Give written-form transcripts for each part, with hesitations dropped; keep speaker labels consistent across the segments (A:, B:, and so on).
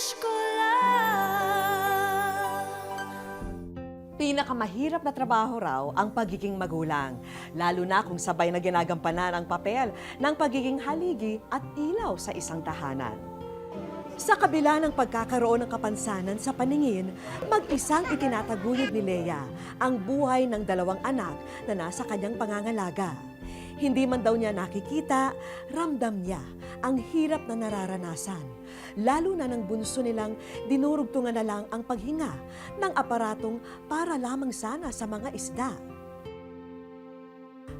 A: wish ko lang.
B: Pinakamahirap na trabaho raw ang pagiging magulang, lalo na kung sabay na ginagampanan ang papel ng pagiging haligi at ilaw sa isang tahanan. Sa kabila ng pagkakaroon ng kapansanan sa paningin, mag-isang itinataguyod ni Lea ang buhay ng dalawang anak na nasa kanyang pangangalaga. Hindi man daw niya nakikita, ramdam niya ang hirap na nararanasan. Lalo na ng bunso nilang dinurugtungan na lang ang paghinga ng aparatong para lamang sana sa mga isda.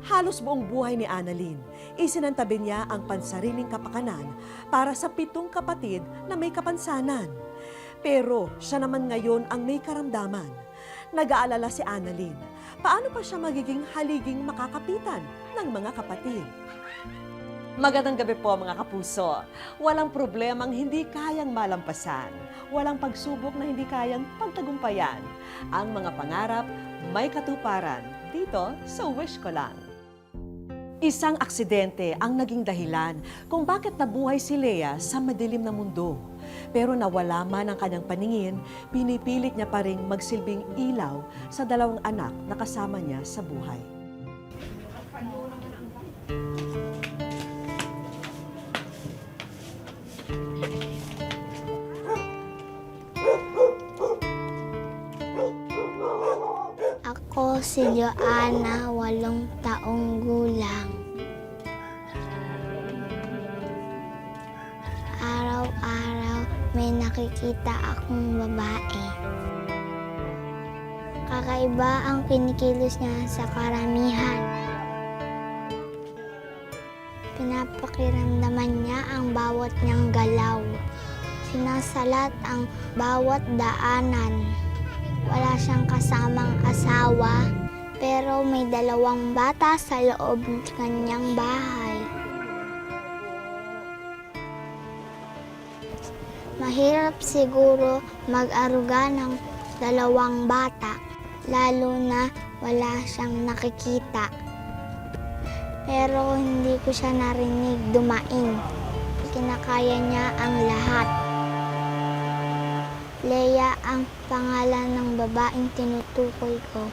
B: Halos buong buhay ni Annalyn, isinantabi niya ang pansariling kapakanan para sa 7 kapatid na may kapansanan. Pero siya naman ngayon ang may karamdaman. Nag-aalala si Annalyn, paano pa siya magiging haliging makakapitan ng mga kapatid? Magandang gabi po mga kapuso. Walang problemang hindi kayang malampasan. Walang pagsubok na hindi kayang pagtagumpayan. Ang mga pangarap may katuparan dito sa Wish Ko Lang. Isang aksidente ang naging dahilan kung bakit nabuhay si Lea sa madilim na mundo. Pero nawala man ang kanyang paningin, pinipilit niya pa ring magsilbing ilaw sa 2 anak na kasama niya sa buhay.
C: Ako si Joanna, 8 taong gulang. Araw-araw may nakikita akong babae. Kakaiba ang kinikilos niya sa karamihan. Pinapakiramdaman niya ang bawat niyang galaw. Sinasalat ang bawat daanan. Wala siyang kasamang asawa, pero may 2 bata sa loob ng kanyang bahay. Mahirap siguro mag-aruga ng 2 bata, lalo na wala siyang nakikita. Pero hindi ko siya narinig dumaing. Kinakaya niya ang lahat. Lea ang pangalan ng babaeng tinutukoy ko.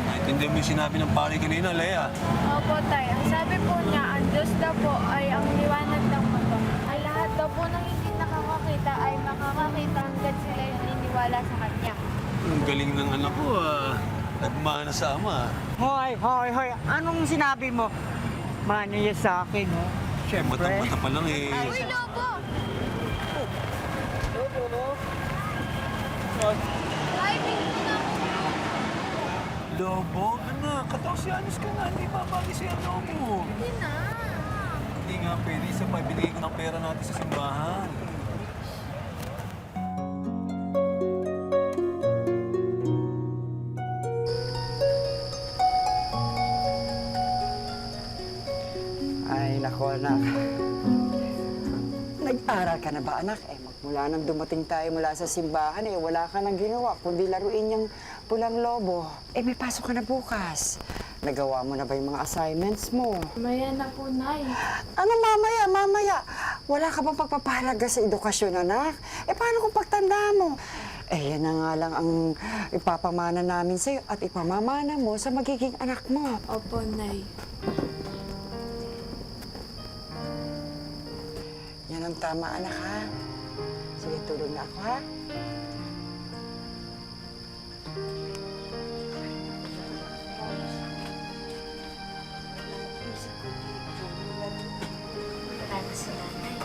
D: Naintindihan mo yung sinabi ng pari kanina, Lea.
E: Opo, Tay. Ang sabi po niya, ang Diyos daw po ay ang liwanag ng mundo. Ay lahat daw po ng hindi nakakakita ay makakakita hanggat sila ay naniniwala sa Kanya.
D: Ang galing ng anak ko, nagmana sa ama.
F: Hoy, hoy, hoy. Anong sinabi mo? Mano yan sa akin, no? Siyempre.
D: Mata-mata pa lang eh.
E: Uy, Lobo! Ay, pinto na ako.
D: Lobo? Anak, 14 anos ka na. Hindi babagi si ano mo.
E: Hindi na.
D: Hindi nga pwede. Isa pa, binigay ko ng pera natin sa simbahan.
F: Ay, nako, anak. Nag-aral ka na ba, anak? Magmula nang dumating tayo mula sa simbahan, wala ka nang ginawa, kundi laruin yung pulang lobo. May pasok ka na bukas. Nagawa mo na ba yung mga assignments mo?
E: Maya na po, Nay.
F: Ano, mamaya? Wala ka bang pagpapahalaga sa edukasyon, anak? Paano kung pagtanda mo? Yan na nga lang ang ipapamana namin sa'yo at ipamamana mo sa magiging anak mo.
E: Opo, Nay.
F: Yan ang tama, anak, ha? Sige, tulog na ako, ha?
C: Para sa nanay.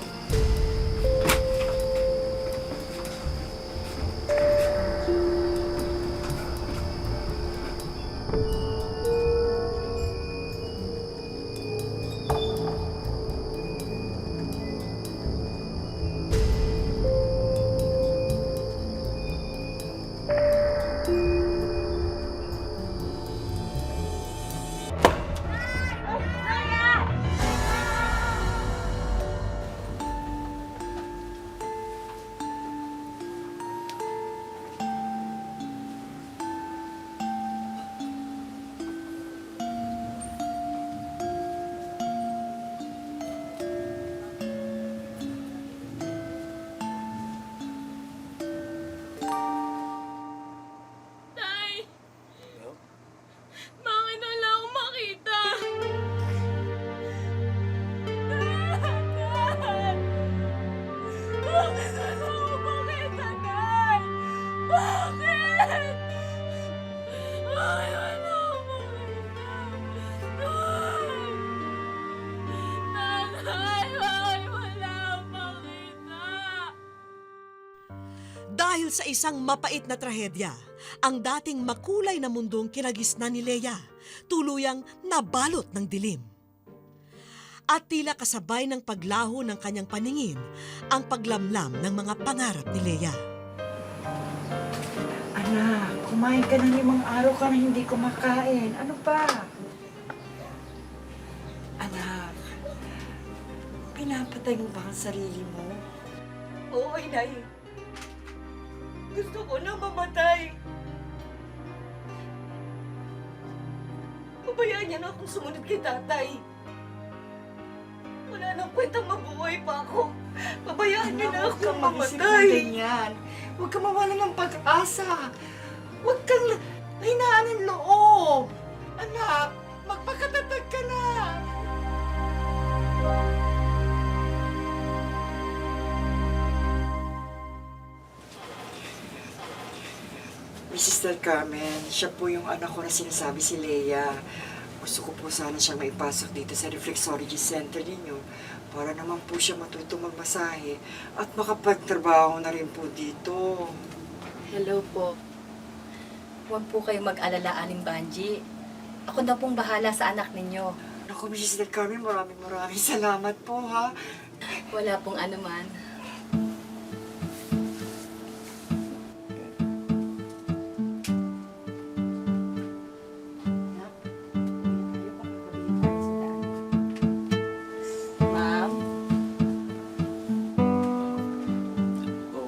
B: Dahil sa isang mapait na trahedya, ang dating makulay na mundong kinagisnan ni Leia, tuluyang nabalot ng dilim. At tila kasabay ng paglaho ng kanyang paningin, ang paglamlam ng mga pangarap ni Leia.
F: Anak, kumain ka na 5 araw ka na hindi kumakain. Ano ba? Anak, pinapatay mo ba ang sarili mo?
A: Oo, Inay. Gusto ko na mamatay. Pabayaan niya na akong sumunod kay tatay. Wala nang kwentang mabuhay pa ako. Pabayaan niya na
F: Huwag kang
A: akong
F: mag-isip ng
A: mamatay.
F: ganyan. Huwag kang mawalan ng pag-asa. Huwag kang hinaan ng loob. Anak, magpakatatag ka na. Mrs. Del Carmen, siya po yung anak ko na sinasabi si Leia. Gusto ko po sana siyang maipasok dito sa Reflexology Center ninyo para naman po siya matutong magmasahe at makapagtrabaho na rin po dito.
G: Hello po. Huwag po kayong mag-alala, Aling Banji. Ako na pong bahala sa anak ninyo.
F: Naku, Mrs. Del Carmen, maraming salamat po, ha?
G: Wala pong anuman. Ma'am,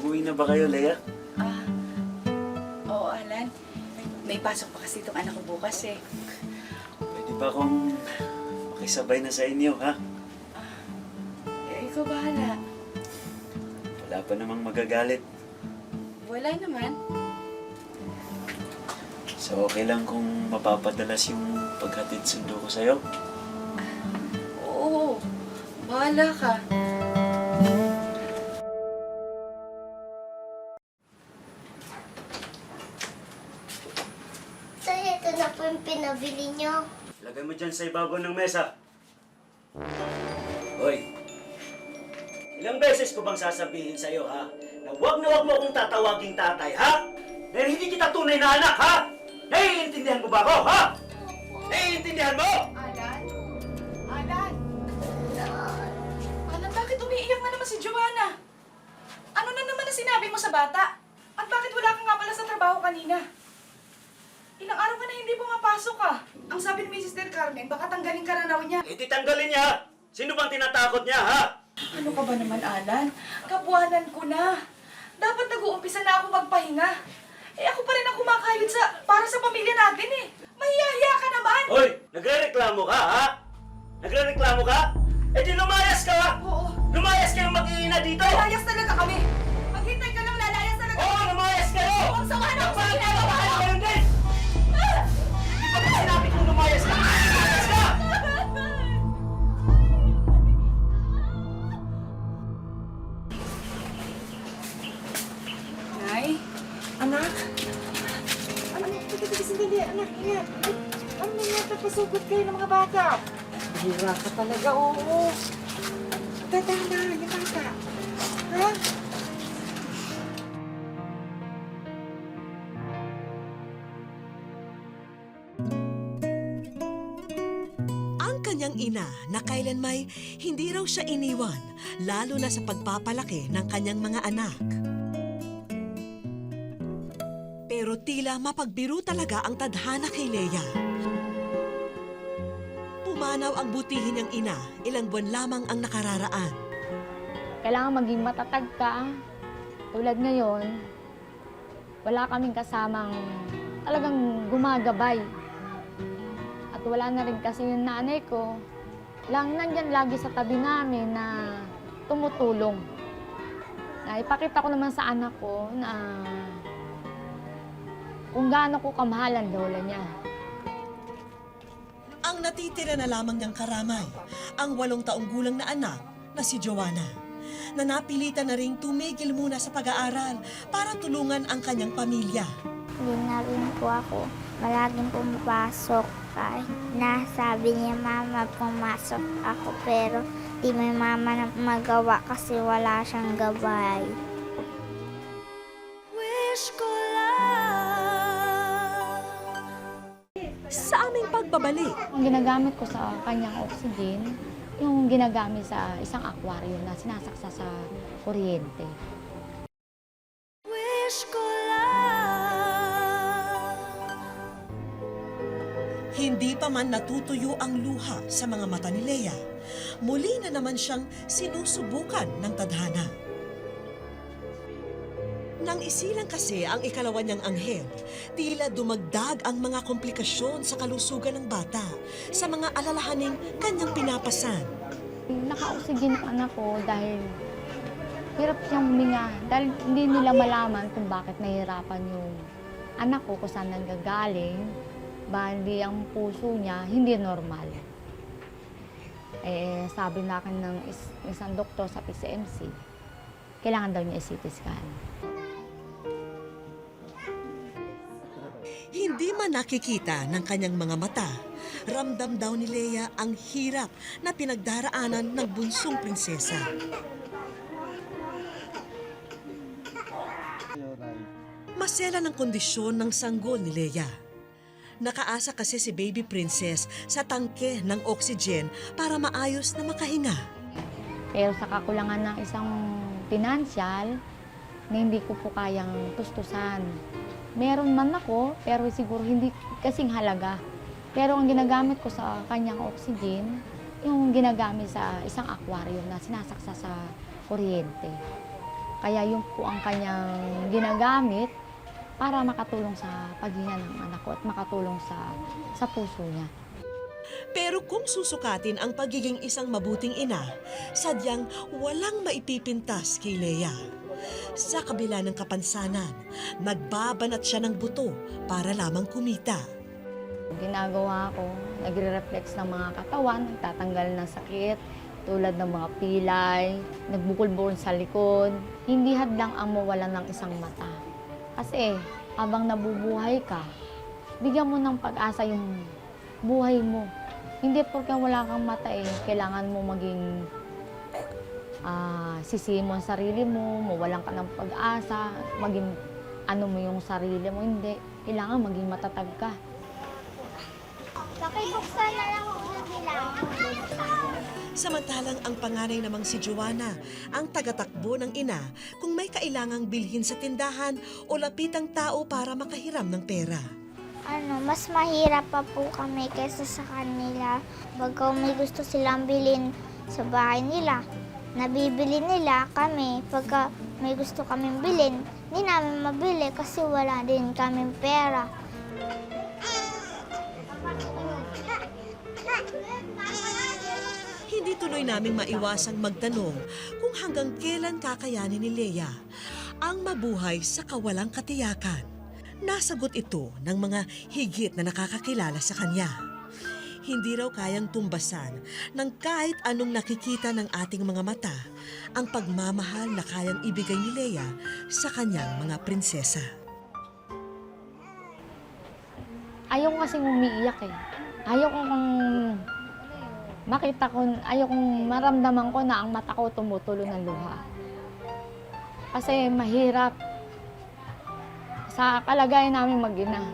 H: Uuwi na ba kayo, Leia?
G: oo, Alan. May pasok pa kasi itong anak ko bukas eh.
H: Pwede ba akong makisabay na sa inyo, ha?
G: Ikaw bahala.
H: Wala pa namang magagalit.
G: Wala naman.
H: So, okay lang kung mapapadalas yung paghatid sundo ko sa'yo?
G: Oo, bahala ka.
C: Tay, ito na po yung pinabili nyo.
H: Lagay mo dyan sa ibabaw ng mesa. Hoy! Ilang beses ko bang sasabihin sa'yo, ha? Na huwag mo akong tatawaging tatay, ha? Dahil hindi kita tunay na anak, ha? Naiintindihan mo ba ako, ha? Naiintindihan mo?
G: Alan? Alan? Alan, bakit umiiyak na naman si Joanna? Ano na naman ang sinabi mo sa bata? At bakit wala ka nga pala sa trabaho kanina? Ilang araw ka na hindi pumapasok ka. Ang sabi ni Mrs. Del Carmen, baka tanggalin ka na raw niya.
H: Hindi tanggalin niya, ha? Sino bang tinatakot niya, ha?
G: Ano ka ba naman, Alan? Kabuhanan ko na. Dapat nag-uumpisa na ako magpahinga. Eh ako pa rin ang kumakayod para sa pamilya natin eh. Mahiyahiya ka naman!
H: Hoy! Nagre-reklamo ka, ha? Nagre-reklamo ka? Eh di lumayas ka, ha?
G: Oo,
H: Lumayas kayong mag-iina dito!
G: lalayas talaga kami. Maghintay ka lang, lalayas talaga.
H: Oo, lumayas kayo!
G: Ang sama na ako sa ginagawa mo!
H: Kayo din! Hindi pa ba sinabi kong lumayas ka? Lumayas ka!
G: Nay?
F: Anak? Anak, sandali, anak, ingat. Ano nangyari? Pasugod kayo ng mga bata. Bihira ka talaga, oo. Tatahan yung bata. Ha?
B: Ang kanyang ina na kailan may hindi raw siya iniwan, lalo na sa pagpapalaki ng kanyang mga anak. Pero tila mapagbiro talaga ang tadhana kay Leia. Pumanaw ang butihin niyang ina, ilang buwan lamang ang nakararaan.
C: Kailangan maging matatag ka. Tulad ngayon, wala kaming kasamang talagang gumagabay. At wala na rin kasi yung nanay ko. Nandyan lagi sa tabi namin na tumutulong. Na ipakita ko naman sa anak ko na kung gaano ko kamahal ang lola niya.
B: Ang natitira na lamang niyang karamay, ang 8 taong gulang na anak na si Joanna, na napilitan na ring tumigil muna sa pag-aaral para tulungan ang kanyang pamilya.
C: Hindi na rin po ako malaging pumapasok. Kahit nasabi niya, Mama, pumasok ako. Pero di may mama na magawa kasi wala siyang gabay.
B: Sa aming pagbabalik,
I: Ang ginagamit ko sa kanyang oxygen, yung ginagamit sa isang aquarium na sinasaksa sa kuryente.
B: hindi pa man natutuyo ang luha sa mga mata ni Lea, muli na naman siyang sinusubukan ng tadhana. Nang isilang kasi ang ikalawa niyang anghel, tila dumagdag ang mga komplikasyon sa kalusugan ng bata sa mga alalahaning kanyang pinapasan.
I: Naka-oxygen ang anak ko dahil hirap siyang huminga. Dahil hindi nila malaman kung bakit nahihirapan yung anak ko kung saan nanggagaling. Bali ang puso niya hindi normal. Sabi na akin ng isang doktor sa PCMC, kailangan daw niya i-CT scan.
B: Hindi man nakikita ng kanyang mga mata, ramdam daw ni Lea ang hirap na pinagdaraanan ng bunsong prinsesa. Masela ng kondisyon ng sanggol ni Lea. Nakaasa kasi si baby princess sa tangke ng oxygen para maayos na makahinga.
I: Pero sa kakulangan ng isang pinansyal, na hindi ko po kayang tustusan. Meron man ako, pero siguro hindi kasing halaga. Pero ang ginagamit ko sa kanyang oxygen, yung ginagamit sa isang aquarium na sinasaksa sa kuryente. Kaya yun po ang kanyang ginagamit para makatulong sa paghinga ng anak ko at makatulong sa puso niya.
B: Pero kung susukatin ang pagiging isang mabuting ina, sadyang walang maipipintas kay Lea. Sa kabila ng kapansanan, nagbabanat siya ng buto para lamang kumita.
I: Ginagawa ko, nagre-reflex ng mga katawan, nagtatanggal ng sakit, tulad ng mga pilay, nagbukol-bukol sa likod. Hindi hadlang ang mawalan ng isang mata. Kasi habang nabubuhay ka, bigyan mo ng pag-asa yung buhay mo. Hindi porque wala kang mata kailangan mo maging sisihin mo ang sarili mo, mawalan ka ng pag-asa, maging ano mo yung sarili mo. Hindi, kailangan maging matatag ka.
C: Pakibuksan na lang po nila.
B: Samantalang ang panganay namang si Joanna ang tagatakbo ng ina kung may kailangang bilhin sa tindahan o lapitang tao para makahiram ng pera.
C: Mas mahirap pa po kami kaysa sa kanila. Baga may gusto silang bilhin sa bahay nila, nabibili nila kami. Pagka may gusto kaming bilhin, hindi namin mabili kasi wala din kaming pera.
B: Hindi tuloy naming maiwasang magtanong kung hanggang kailan kakayanin ni Lea ang mabuhay sa kawalang katiyakan. Nasagot ito ng mga higit na nakakakilala sa kanya. Hindi raw kayang tumbasan ng kahit anong nakikita ng ating mga mata ang pagmamahal na kayang ibigay ni Lea sa kanyang mga prinsesa.
I: Ayaw ko kasing umiiyak Ayaw ko makita ko, ayaw kong maramdaman ko na ang mata ko tumutulo ng luha. Kasi mahirap sa kalagayan namin mag-ina.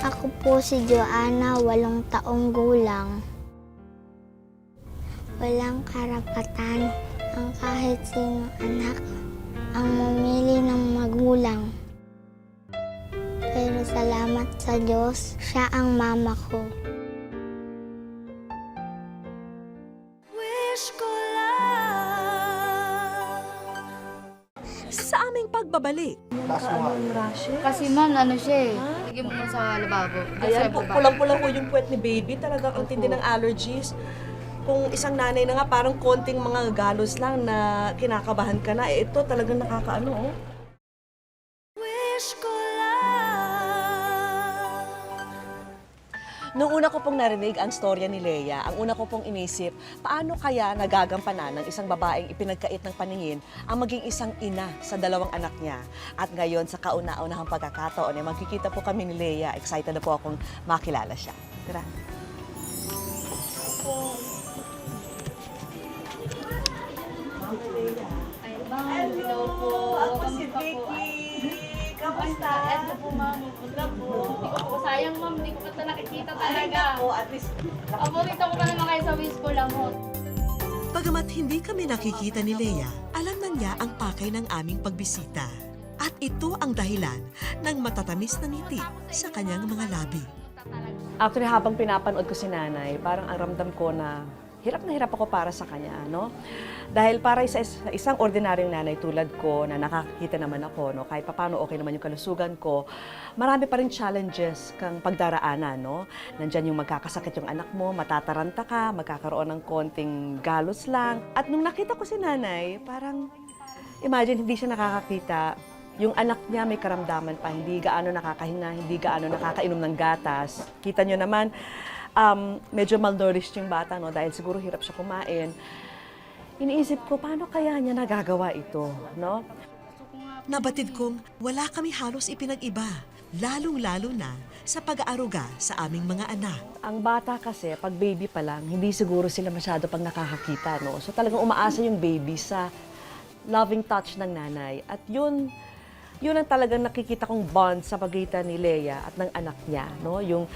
C: Ako po si Joanna, 8 taong gulang. Walang karapatan ang kahit sinong anak ang mamili ng magulang. Pero salamat sa Diyos, siya ang mama ko.
B: Sa aming pagbabalik,
E: Kasi ma'am, ano siya Lagyan mo na sa lababo.
B: ayan po, pulang-pulang po yung puwet ni baby. Talagang ang tindi ng allergies. Kung isang nanay na nga, parang konting mga galos lang na kinakabahan ka na. Ito talagang nakakaano, oh. Nung una ko pong narinig ang storya ni Lea, ang una ko pong inisip, paano kaya nagagampanan ng isang babaeng ipinagkait ng paningin ang maging isang ina sa 2 anak niya. At ngayon, sa kauna-unahang pagkakataon, magkikita po kami ni Lea. Excited na po akong makilala siya. Tara. Hello po! Ako si Vicky!
I: Basta, eto po ma'am, punta po. Hindi ko po, sayang ma'am, hindi ko pa ito nakikita talaga.
A: At least,
I: Paborito ko pa naman kayo sa wish ko lang ho.
B: Bagamat hindi kami nakikita ni Lea, alam na niya ang pakay ng aming pagbisita. At ito ang dahilan ng matatamis na ngiti sa kanyang mga labi.
J: Actually, habang pinapanood ko si nanay, parang ang ramdam ko na hirap ako para sa kanya, no? Dahil para sa isang ordinaryong nanay tulad ko na nakakakita naman ako, no? Kahit papaano okay naman yung kalusugan ko, marami pa rin challenges kang pagdaraanan, no? Nandyan yung magkakasakit yung anak mo, matataranta ka, magkakaroon ng konting galos lang. At nung nakita ko si nanay, parang imagine hindi siya nakakakita. Yung anak niya may karamdaman pa, hindi gaano nakakahinga, hindi gaano nakakainom ng gatas. Kita nyo naman, medyo malnourished yung bata, no? Dahil siguro hirap siya kumain. Iniisip ko, paano kaya niya nagagawa ito, no?
B: Nabatid kong wala kami halos ipinag-iba, lalong-lalo na sa pag-aaruga sa aming mga anak.
J: Ang bata kasi, pag baby pa lang, hindi siguro sila masyado pag nakakakita, no? So talagang umaasa yung baby sa loving touch ng nanay. At yun ang talagang nakikita kong bond sa pagitan ni Lea at ng anak niya, no? Yung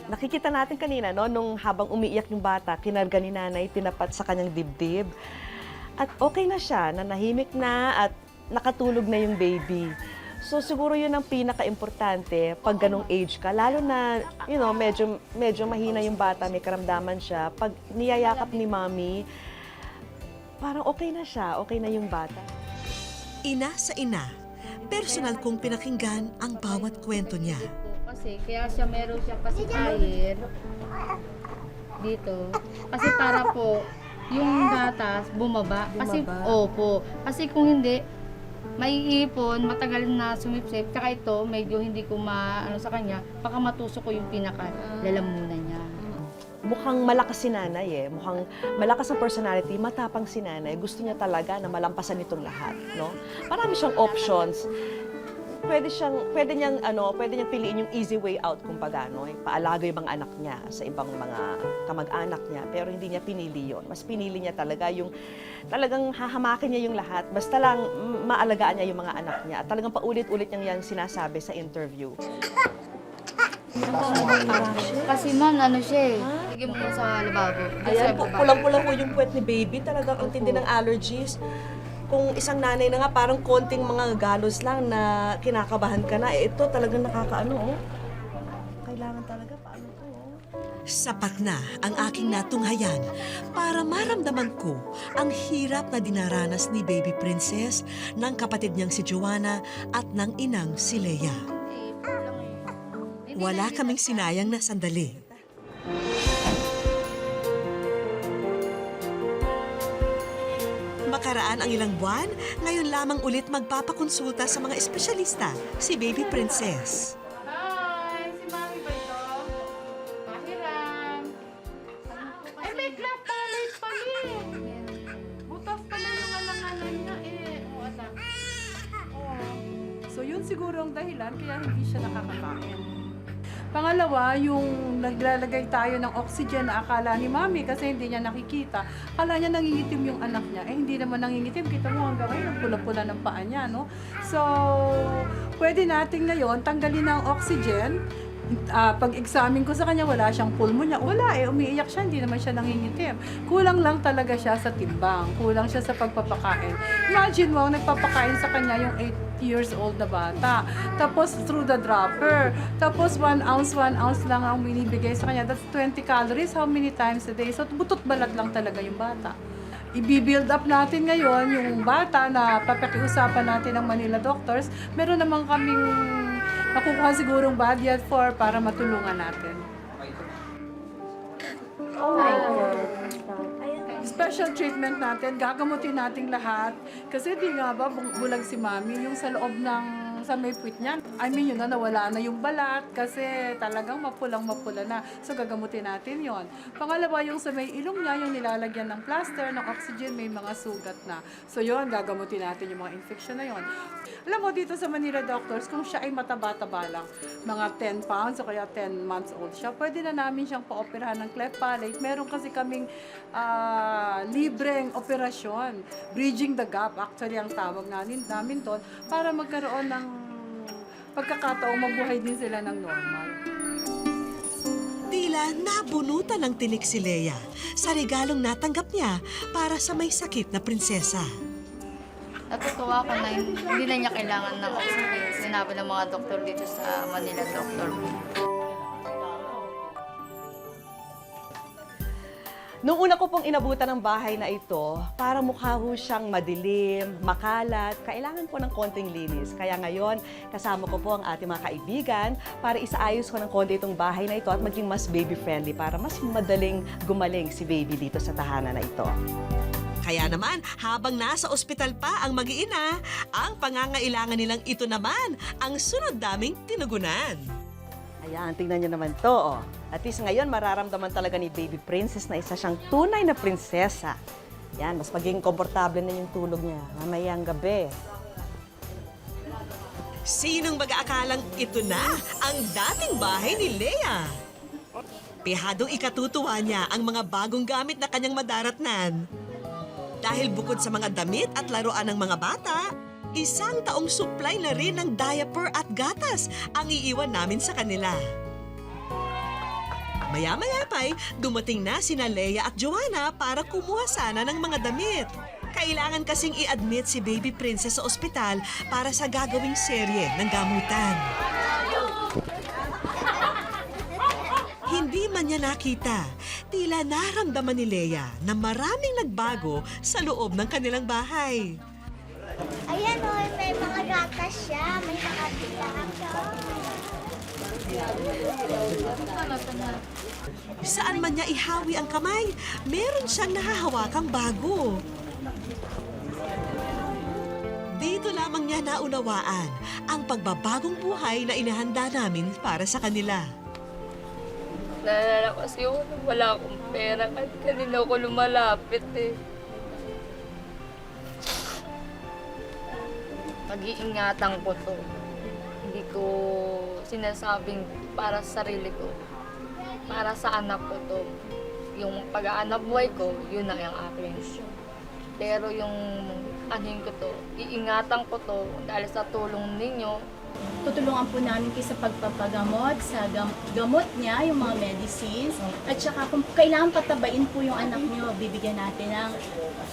J: nakikita natin kanina, no, nung habang umiiyak yung bata, kinarga ni nanay, tinapat sa kanyang dibdib. At okay na siya, nanahimik na at nakatulog na yung baby. So siguro yun ang pinaka-importante pag ganong age ka, lalo na, you know, medyo mahina yung bata, may karamdaman siya. Pag niyayakap ni mommy, parang okay na siya, okay na yung bata.
B: Ina sa ina, personal kong pinakinggan ang bawat kwento niya.
I: Kasi kaya siya meron siya pacifier dito. Kasi para po yung gatas bumaba. Kasi opo. Kasi kung hindi maiipon, matagal na sumipsip. Tsaka ito, medyo hindi ko maano sa kanya, baka matusok ko yung pinaka-lalamunan niya.
J: Mukhang malakas si nanay mukhang malakas ang personality, matapang si nanay. Gusto niya talaga na malampasan itong lahat, no? Marami siyang options. Pwede niyang piliin yung easy way out kumbaga, no? Paalaga yung mga anak niya sa ibang mga kamag-anak niya, pero hindi niya pinili yon. Mas pinili niya talaga yung talagang hahamakin niya yung lahat. Basta lang maalagaan niya yung mga anak niya. At talagang paulit-ulit niyang yan sinasabi sa interview.
I: Kasi ma'am, ano siya eh. Sige mo sa lababo.
B: Ayan, pulang-pulang po yung puwet ni baby. Talagang ang tindi ng allergies. Kung isang nanay na nga, parang konting mga galos lang na kinakabahan ka na. Ito talagang nakakaano, oh. Kailangan talaga, paano to, oh. Sapat na ang aking natunghayan para maramdaman ko ang hirap na dinaranas ni Baby Princess ng kapatid niyang si Joanna at ng inang si Lea. Wala kaming sinayang na sandali. Makaraan ang ilang buwan, ngayon lamang ulit magpapakonsulta sa mga espesyalista si Baby Princess.
I: Hi! Si Mami ba ito? Pahiram! Ay, may cloth palette pala eh! Butas pala yung alanganan niya eh. O, anak.
G: So yun siguro ang dahilan kaya hindi siya nakakakain. Pangalawa, yung naglalagay tayo ng oxygen na akala ni Mami kasi hindi niya nakikita. Akala niya nangingitim yung anak niya. Eh, hindi naman nangingitim. Kita mo hanggang ngayon, ang pula-pula ng paa niya, no? So, pwede natin ngayon tanggalin ang oxygen. Pag-examine ko sa kanya, wala siyang pulmonya. Wala umiiyak siya, hindi naman siya nangingitim. Kulang lang talaga siya sa timbang. Kulang siya sa pagpapakain. Imagine mo, nagpapakain sa kanya yung 8 years old na bata. Tapos through the dropper. Tapos 1 ounce lang ang binibigay sa kanya. That's 20 calories. How many times a day? So butot balat lang talaga yung bata. I-build up natin ngayon yung bata na papakiusapan natin ng Manila doctors. Meron naman kaming makukuha sigurong Badyad 4 para matulungan natin. Special treatment natin, gagamutin natin lahat. Kasi di nga ba, bulag si Mami, yung sa loob ng sa may puwit niya. I mean, yun na, nawala na yung balat kasi talagang mapulang-mapula na. So, gagamutin natin yon. Pangalawa, yung sa may ilong niya, yung nilalagyan ng plaster, ng oxygen, may mga sugat na. So, yon gagamutin natin yung mga infection na yon. Alam mo, dito sa Manila Doctors, kung siya ay mataba-taba lang, mga 10 pounds o kaya 10 months old siya, pwede na namin siyang pa-operahan ng cleft palate. Meron kasi kaming libreng operasyon. Bridging the gap, actually ang tawag namin doon, para magkaroon ng
K: pagkakataong mabuhay din sila ng normal.
B: Tila nabunutan ng tinik si Leia sa regalong natanggap niya para sa may sakit na prinsesa.
I: Natutuwa ako na hindi na niya kailangan ng oxygen. Sinabi ng mga doktor dito sa Manila Doctor.
J: Nung una ko pong inabutan ng bahay na ito, para mukha ho siyang madilim, makalat, kailangan po ng konting linis. Kaya ngayon, kasama ko po ang ating mga kaibigan para isaayos ko ng konti itong bahay na ito at maging mas baby-friendly para mas madaling gumaling si baby dito sa tahanan na ito.
B: Kaya naman, habang nasa ospital pa ang mag-iina, ang pangangailangan nilang ito naman ang sunod daming tinugunan.
J: Ayan, tingnan niyo naman to. Oh. At least ngayon, mararamdaman talaga ni Baby Princess na isa siyang tunay na prinsesa. Yan, mas magiging komportable na yung tulog niya mamayang gabi.
B: Sinong mag-aakalang ito na ang dating bahay ni Leia? Pihadong ikatutuwa niya ang mga bagong gamit na kanyang madaratnan. Dahil bukod sa mga damit at laruan ng mga bata, isang taong supply na rin ng diaper at gatas ang iiwan namin sa kanila. Maya-maya pa'y dumating na sina Leia at Joanna para kumuha sana ng mga damit. Kailangan kasing i-admit si Baby Princess sa ospital para sa gagawing serye ng gamutan. Hindi man niya nakita, tila naramdaman ni Leia na maraming nagbago sa loob ng kanilang bahay.
C: Ayan o, may mga gatas siya. May mga bilang siya.
B: Saan man niya ihawi ang kamay, meron siyang nahahawakang bago. Dito lamang niya naunawaan ang pagbabagong buhay na inihanda namin para sa kanila.
E: Naalala ko kasi wala akong pera kahit kanina ako lumalapit eh. Pag-iingatan ko to. Hindi ko sinasabing para sa sarili ko. Para sa anak ko to. Yung pag-aanap buhay ko, yun na yung akin. Pero yung anin ko to, iingatan ko to dahil sa tulong ninyo.
L: Tutulungan po namin kayo sa pagpapagamot, sa gamot niya, yung mga medicines. At saka kung kailangan patabain po yung anak niyo, bibigyan natin ng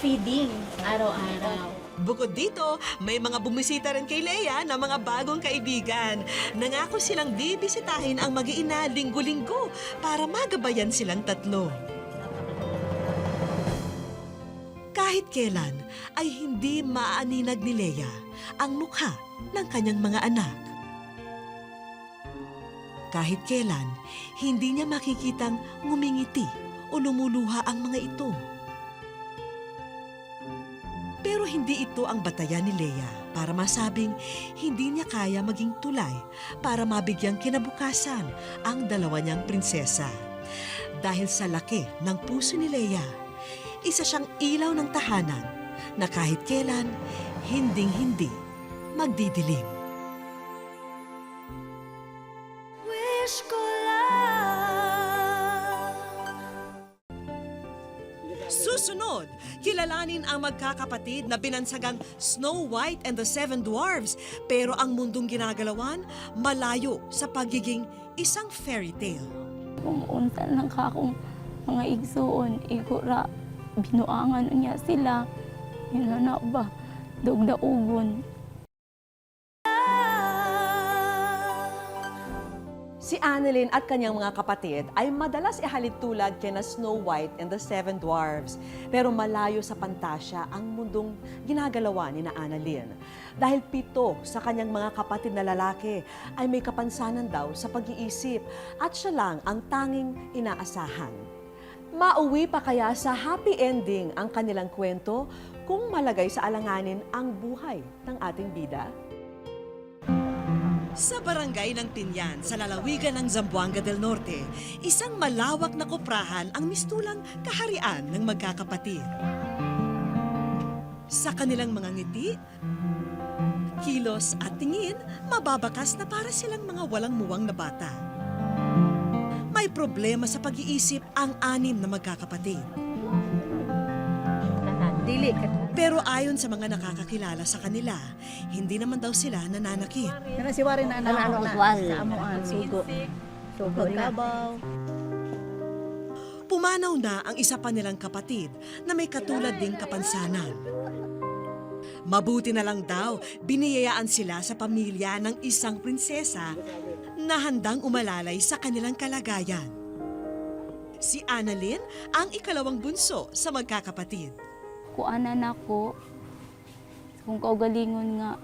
L: feeding araw-araw.
B: Bukod dito, may mga bumisita rin kay Leia na mga bagong kaibigan. Nangako silang bibisitahin ang mag-iina linggo-linggo para magabayan silang tatlo. Kahit kailan ay hindi maaaninag ni Leia ang mukha ng kanyang mga anak. Kahit kailan, hindi niya makikitang ngumingiti o lumuluha ang mga ito. Pero hindi ito ang batayan ni Leia para masabing hindi niya kaya maging tulay para mabigyang kinabukasan ang dalawa niyang prinsesa. Dahil sa laki ng puso ni Leia, isa siyang ilaw ng tahanan na kahit kailan, hinding-hindi magdidilim. Wish ko Susunod, kilalanin ang magkakapatid na binansagang Snow White and the Seven Dwarfs, pero ang mundong ginagalawan malayo sa pagiging isang fairy tale.
E: Kung unta lang ka akong mga igsuon, igura, binuangan niya sila. Yun na ba? Dugdaugon.
J: Si Annalyn at kanyang mga kapatid ay madalas ihalid tulad kina Snow White and the Seven Dwarfs. Pero malayo sa pantasya ang mundong ginagalawa ni na Annalyn. Dahil 7 sa kanyang mga kapatid na lalaki ay may kapansanan daw sa pag-iisip at siya lang ang tanging inaasahan. Mauwi pa kaya sa happy ending ang kanilang kwento kung malagay sa alanganin ang buhay ng ating bida?
B: Sa barangay ng Tinyan, sa lalawigan ng Zamboanga del Norte, isang malawak na koprahan ang mistulang kaharian ng magkakapatid. Sa kanilang mga ngiti, kilos at tingin, mababakas na para silang mga walang muwang na bata. May problema sa pag-iisip ang 6 na magkakapatid. Pero ayon sa mga nakakakilala sa kanila, hindi naman daw sila nananakit. Pumanaw na ang isa pa nilang kapatid na may katulad ding kapansanan. Mabuti na lang daw, biniyayaan sila sa pamilya ng isang prinsesa na handang umalalay sa kanilang kalagayan. Si Annalyn ang ikalawang bunso sa magkakapatid.
I: Kuanan ako, kung kaugalingon nga,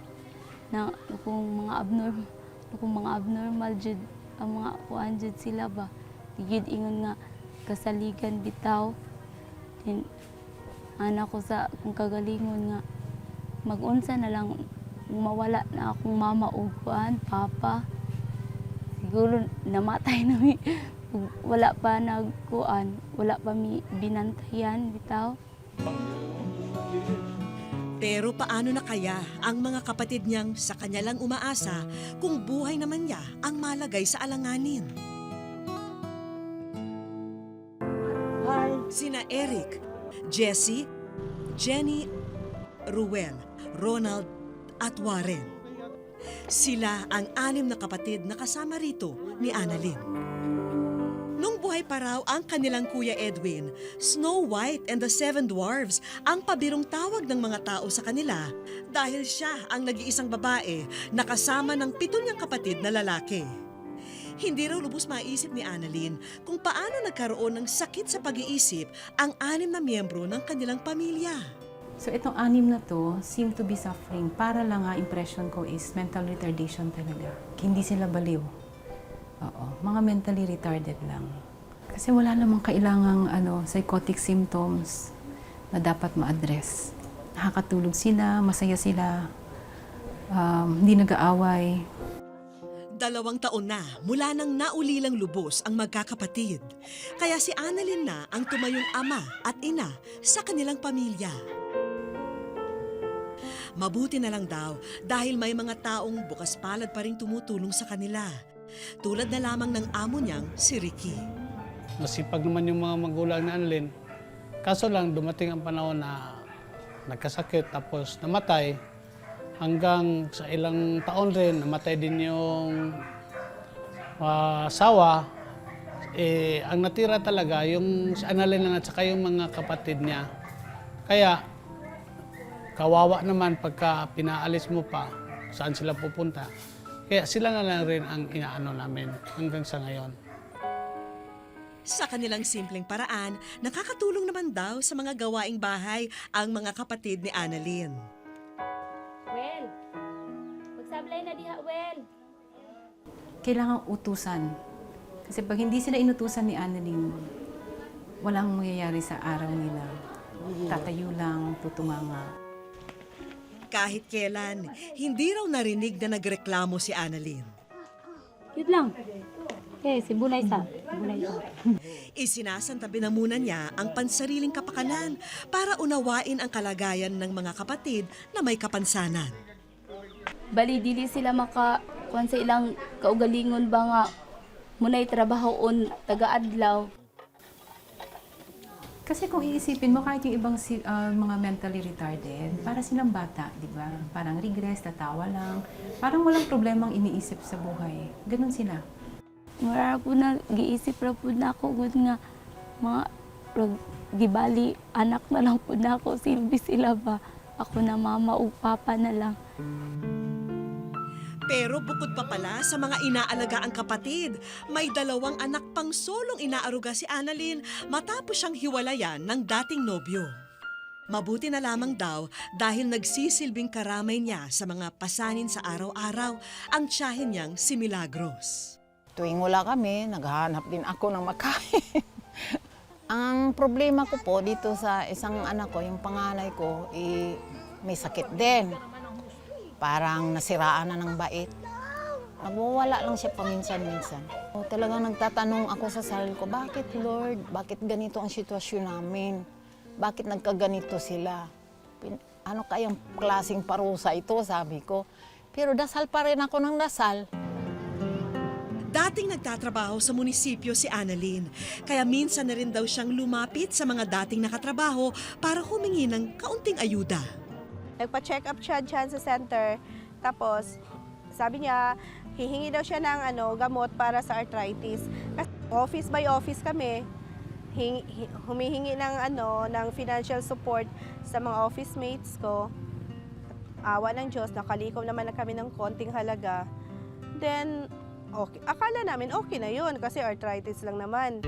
I: na kung mga abnormal jud ang mga kuan jud sila ba. Tigid ingon nga kasaligan bitaw. Then anak ko sa kung kagalingon nga mag-unsa na lang mawala na akong mama o kuan, papa. Siguro namatay na mi. Wala pa nagkuan, wala pa mi binantayan bitaw.
B: Pero paano na kaya ang mga kapatid niyang sa kanya lang umaasa kung buhay naman niya ang malagay sa alanganin? Sina Eric, Jessie, Jenny, Ruel, Ronald at Warren. Sila ang 6 na kapatid na kasama rito ni Annalyn. Nung buhay pa raw ang kanilang kuya Edwin, Snow White and the 7 Dwarfs ang pabirong tawag ng mga tao sa kanila dahil siya ang nag-iisang babae na kasama ng 7 niyang kapatid na lalaki. Hindi raw lubos maisip ni Annalyn kung paano nagkaroon ng sakit sa pag-iisip ang 6 na miyembro ng kanilang pamilya.
K: So itong 6 na to seem to be suffering. Para lang impression ko is mental retardation talaga. Hindi sila baliw. Oo, mga mentally retarded lang. Kasi wala namang kailangang psychotic symptoms na dapat ma-address. Nakakatulog sila, masaya sila, hindi nag-aaway.
B: 2 taon na mula nang naulilang lubos ang magkakapatid. Kaya si Annalyn na ang tumayong ama at ina sa kanilang pamilya. Mabuti na lang daw dahil may mga taong bukas palad pa rin tumutulong sa kanila. Tulad na lamang ng amo niyang si Ricky.
M: Masipag naman yung mga magulang na Annalyn. Kaso lang dumating ang panahon na nagkasakit tapos namatay. Hanggang sa ilang taon rin, namatay din yung asawa. Ang natira talaga yung si Annalyn lang at saka yung mga kapatid niya. Kaya kawawa naman pagka pinaalis mo pa saan sila pupunta. Kaya sila na lang rin ang inaano namin hanggang sa ngayon.
B: Sa kanilang simpleng paraan, nakakatulong naman daw sa mga gawaing bahay ang mga kapatid ni Annalyn.
I: Well, magsablay na diha, well.
K: Kailangang utusan. Kasi pag hindi sila inutusan ni Annalyn, walang mangyayari sa araw nila. Tatayo lang, tutunganga.
B: Kahit kailan, hindi raw narinig na nagreklamo si Annalyn.
I: Yun lang. Si Bunay sa.
B: Isinasantabi na muna niya ang pansariling kapakanan para unawain ang kalagayan ng mga kapatid na may kapansanan.
L: Bali, dili sila kuan sa ilang kaugalingon ba nga munay trabahoon taga-adlaw.
K: Kasi kung iisipin mo, kahit yung ibang mga mentally retarded, para silang bata, di ba? Parang regress, tatawa lang. Parang walang problemang iniisip sa buhay. Ganun sila.
I: Mara po na, giisip ra po na ako, good nga, mga gibali, anak na lang po na ako, silbi sila ba? Ako na mama o papa na lang.
B: Pero bukod pa pala sa mga inaalagaang kapatid, may 2 anak pang solong inaaruga si Annalyn matapos siyang hiwalayan ng dating nobyo. Mabuti na lamang daw dahil nagsisilbing karamay niya sa mga pasanin sa araw-araw ang tiyahin niyang si Milagros.
N: Tuwing wala kami, naghahanap din ako ng makain. Ang problema ko po dito sa isang anak ko, yung panganay ko, may sakit din. Parang nasiraan na ng bait. Nagwawala lang siya paminsan-minsan. Talagang nagtatanong ako sa sarili ko, bakit Lord? Bakit ganito ang sitwasyon namin? Bakit nagkaganito sila? Ano kayang klaseng parusa ito, sabi ko. Pero dasal pa rin ako ng dasal.
B: Dating nagtatrabaho sa munisipyo si Annalyn, kaya minsan na rin daw siyang lumapit sa mga dating nakatrabaho para humingi ng kaunting ayuda.
O: Nagpa-check up siya dyan sa center, tapos sabi niya, hihingi daw siya ng gamot para sa arthritis. Kasi office by office kami, humihingi ng financial support sa mga office mates ko. Awa ng Diyos, nakalikom naman na kami ng konting halaga. Then, okay, akala namin okay na yun kasi arthritis lang naman.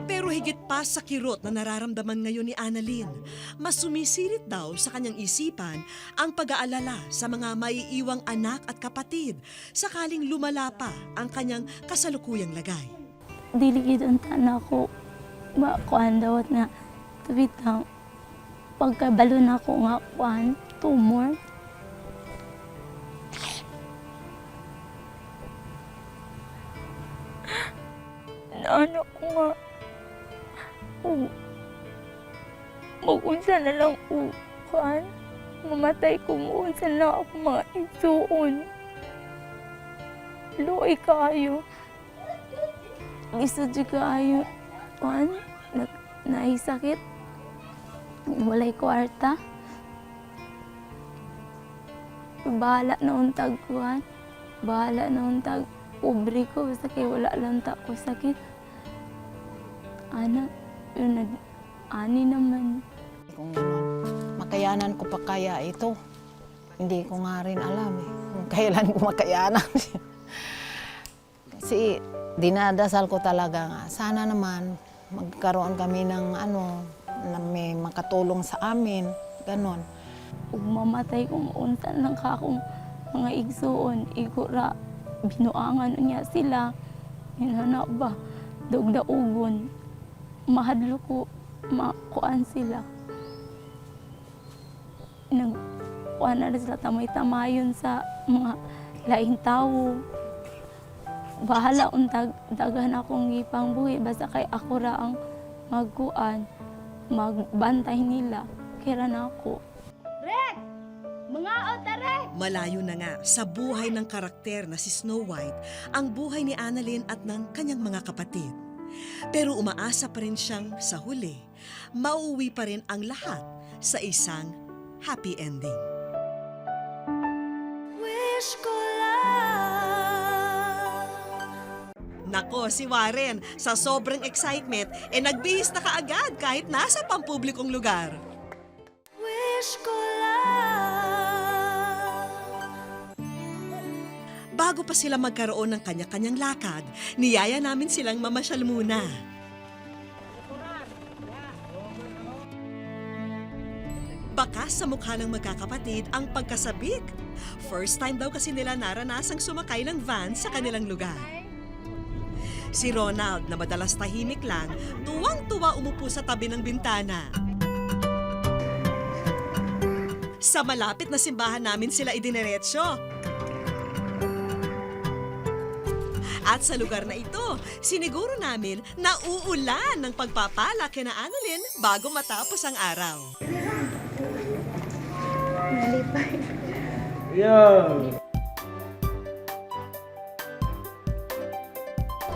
B: Pero higit pa sa kirot na nararamdaman ngayon ni Annalyn, mas sumisirit daw sa kanyang isipan ang pag-aalala sa mga maiiwang anak at kapatid sakaling lumala pa ang kanyang kasalukuyang lagay.
I: Diligid ang tanan ko, kuan dawat nga, tubitang, pagkabalo na ko nga kuan, tumor. Ano ko nga, mag-unsa na lang kuan, mamatay ko, mag-unsa na ako mga igsuon. Luoy kayo. Gusto di kayo, kuan, naisakit, walay kwarta. Bahala na untag kuan, bahala na untag pobre ko, basta kay wala lang ta ko sakit. Anak, yun ani naman.
N: Kung makayanan ko pa kaya ito, hindi ko nga rin alam kung kailan ko makayanan. Kasi dinadasal ko talaga nga, sana naman magkaroon kami ng na may makatulong sa amin, ganon.
I: Kung mamatay kung untan lang ka akong mga igsuon, igura, binuangan niya sila, hinana ba, dugdaugon, mahadlo ko, makuan sila. Nagkuan na sila tamay-tamayon sa mga laing tao. Bahala untag daghan akong gipang buhi, basta kay ako ra ang magkuan, magbantay nila, kira na ako.
L: Rek! Mga otare!
B: Malayo na nga sa buhay ng karakter na si Snow White ang buhay ni Annalyn at ng kanyang mga kapatid. Pero umaasa pa rin siyang sa huli, mauwi pa rin ang lahat sa isang happy ending.
A: Wish ko lang.
B: Nako, si Warren, sa sobrang excitement, nagbihis na kaagad kahit nasa pampublikong lugar.
A: Wish ko lang.
B: Bago pa sila magkaroon ng kanya-kanyang lakad, niyaya namin silang mamasyal muna. Bakas sa mukha ng magkakapatid ang pagkasabik. First time daw kasi nila naranasang sumakay ng van sa kanilang lugar. Si Ronald, na madalas tahimik lang, tuwang-tuwa umupo sa tabi ng bintana. Sa malapit na simbahan namin sila idineretsyo. At sa lugar na ito, siniguro namin na uulan ng pagpapala kina Annalyn bago matapos ang araw.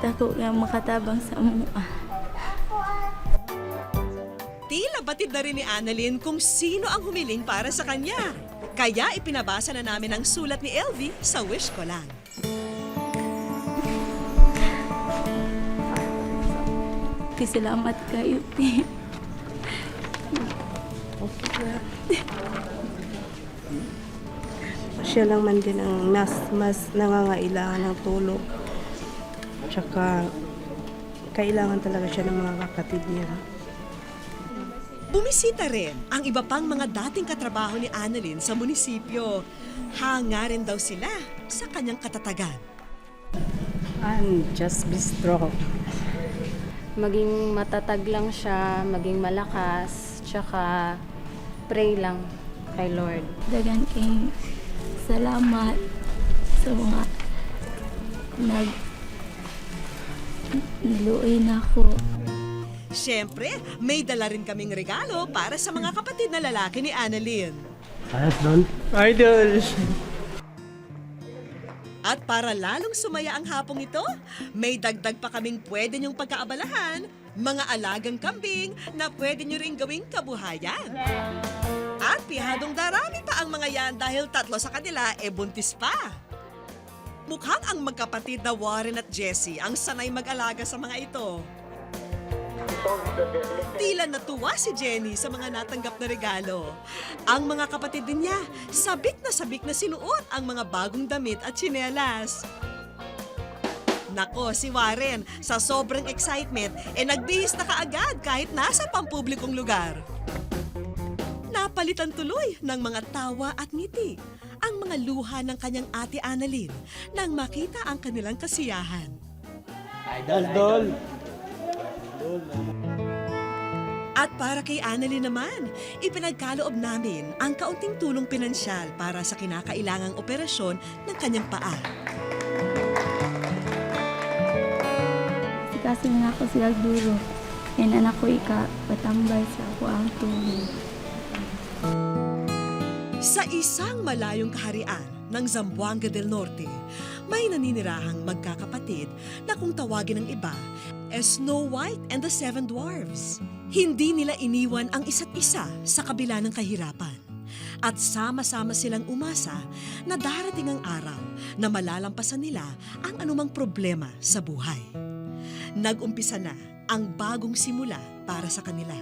I: Dako nga makatabang sa mua.
B: Tila batid na rin ni Annalyn kung sino ang humiling para sa kanya. Kaya ipinabasa na namin ang sulat ni Elvie sa Wish Ko Lang.
I: Salamat kayo, te.
O: Siya lang man din ang mas nangangailangan ng tulong. Tsaka, kailangan talaga siya ng mga kapatid niya.
B: Bumisita rin ang iba pang mga dating katrabaho ni Annalyn sa munisipyo. Hanga rin daw sila sa kanyang katatagan.
P: And just be strong. Maging matatag lang siya, maging malakas, tsaka pray lang kay Lord.
I: Dagan kay salamat sa mga naluoy na ako.
B: Siyempre, may dala rin kaming regalo para sa mga kapatid na lalaki ni Annalyn.
M: Ayos doon. Idol!
B: At para lalong sumaya ang hapong ito, may dagdag pa kaming pwede niyong pagkaabalahan, mga alagang kambing na pwede niyo ring gawing kabuhayan. At pihadong darami pa ang mga yan dahil 3 sa kanila buntis pa. Mukhang ang magkapatid na Warren at Jessie ang sanay mag-alaga sa mga ito. Tila natuwa si Jenny sa mga natanggap na regalo. Ang mga kapatid din niya, sabik na sinuot ang mga bagong damit at tsinelas. Nako, si Warren, sa sobrang excitement, nagbihis na kaagad kahit nasa pampublikong lugar. Napalitan tuloy ng mga tawa at ngiti ang mga luha ng kanyang ate Annalyn nang makita ang kanilang kasiyahan.
M: Idol!
B: At para kay Annalyn naman, ipinagkaloob namin ang kaunting tulong pinansyal para sa kinakailangang operasyon ng kanyang paa.
Q: Kasi nga ako si Alduro. Yan anak ko patambay sa ako ang tulong.
B: Sa isang malayong kaharian ng Zamboanga del Norte, may naninirahang magkakapatid na kung tawagin ng iba, Snow White and the Seven Dwarfs. Hindi nila iniwan ang isa't isa sa kabila ng kahirapan. At sama-sama silang umasa na darating ang araw na malalampasan nila ang anumang problema sa buhay. Nag-umpisa na ang bagong simula para sa kanila.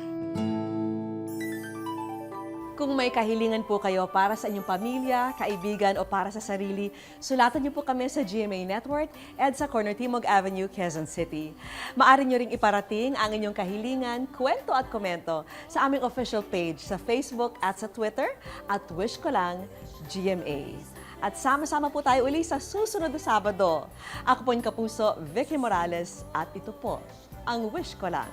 J: Kung may kahilingan po kayo para sa inyong pamilya, kaibigan o para sa sarili, sulatan niyo po kami sa GMA Network at sa Corner Timog Avenue, Quezon City. Maaari niyo ring iparating ang inyong kahilingan, kwento at komento sa aming official page sa Facebook at sa Twitter at Wish Ko Lang GMA. At sama-sama po tayo uli sa susunod na Sabado. Ako po yung kapuso, Vicky Morales, at ito po ang Wish Ko Lang.